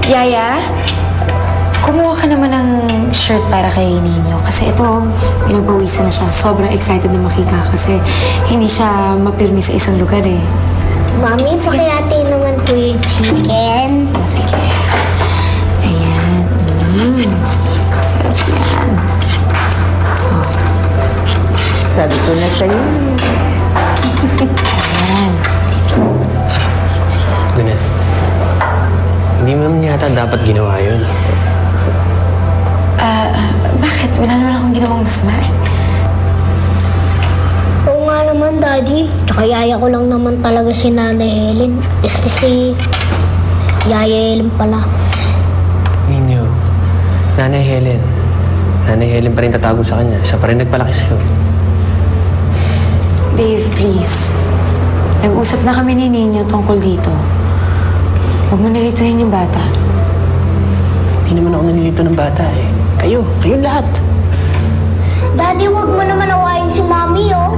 Yaya, kumuha ka naman ng shirt para kay Ninyo. Kasi ito, pinapawisan na siya. Sobrang excited na makita kasi hindi siya mapirmi sa isang lugar eh. Mami, pakiyate naman po yung chicken. Sige. Ayan. Sarap yan. Oh. Sabi ko na sa'yo. Ayan. Gwyneth, hindi mo naman yata dapat ginawa yun. Bakit? Wala naman akong ginawang masama eh. Oo nga naman, Daddy. Tsaka yaya ko lang naman talaga si Nanay Helen. Si Yaya Helen pala. Ninyo, Nanay Helen. Nanay Helen pa rin tatago sa kanya. Siya pa rin nagpalaki sa'yo. Dave, please. Nag-usap na kami ni Ninyo tungkol dito. Huwag mo nalituhin yung bata. Hindi naman ako nalilito ng bata eh. Kayong lahat. Daddy, wag mo naman awayin si Mami, oh.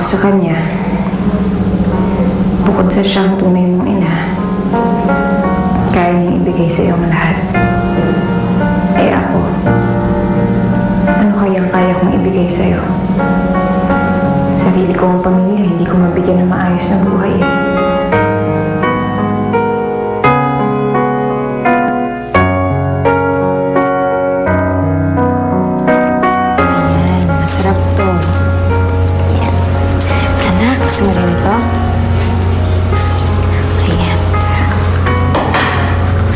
Sa kanya, bukod sa siyang tunay mong ina, kaya niyang ibigay sa iyo ang lahat. Eh ako, ano kayang kaya kong ibigay sa iyo? Sarili ko ang pamilya, hindi ko mabigyan ng maayos na buhay eh. Ayan, masarap to. Gusto mo rin ito? Ayan.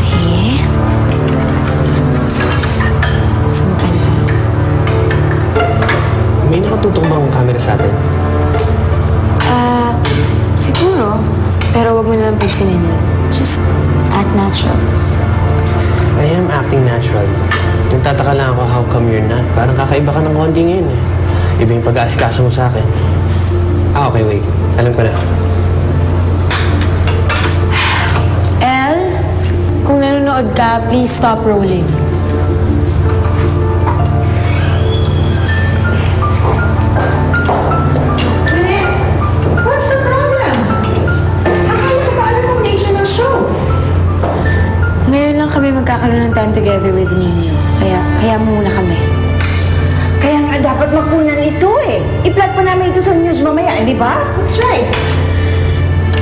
Okay. Gusto mo pa ito? May nakatutok bang camera sa atin? Siguro. Pero wag mo nalang pagsinin yun. Just act natural. I am acting natural. Nagtataka lang ako how come you're not. Parang kakaiba ka ng konti ngayon eh. Iba yung pag-aasikaso mo sa akin. Okay, wait. Alam ko na. Elle, kung nanonood ka, please stop rolling. What's the problem? Akala ko ba alam mong nature ng show? Ngayon lang kami magkakaroon ng time together with Ninyo. Kaya muna kami. Kaya nga dapat makunan ito eh. I-plot pa namin ito sa news mamaya, di ba? That's right.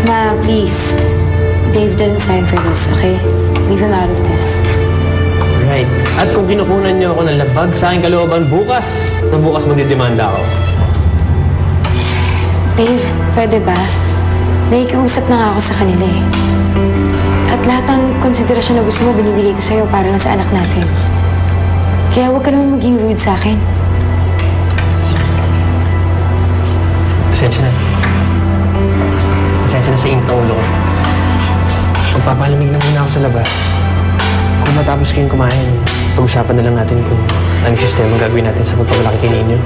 Ma, please. Dave didn't sign for this, okay? Leave him out of this. Right. At kung kinukunan niyo ako ng labag sa aking kalooban bukas, na bukas magdidemanda ako. Dave, pwede ba? Nakikiusap na nga ako sa kanila eh. At lahat ng konsiderasyon na gusto mo, binibigay ko sa'yo para lang sa anak natin. Kaya huwag ka naman maging rude sa akin. Pasensya na. Pasensya na sa intong ulo ko. Magpapalamig na muna ako sa labas. Kung matapos kayong kumain, pag-usapan na lang natin kung anong sistema gagawin natin sa pagpapalaki kay Ninyo.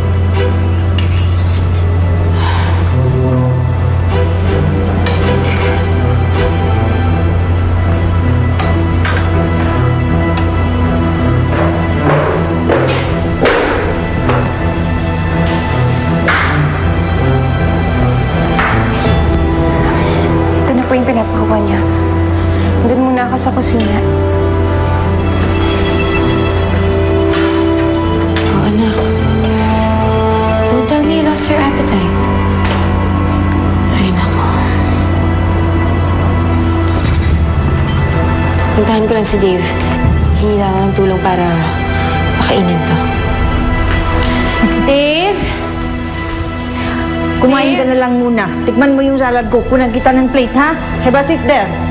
Po yung pinapakuha niya. Doon muna ako sa kusina. Oh, anak. Don't tell me you lost your appetite. Ay, nako. Puntahan ko lang si Dave. Hingi lang ako ng tulong para makainin to. Dave? Kumain ka na lang muna. Tikman mo yung salad ko. Kunan kita ng plate, ha? Have a seat there.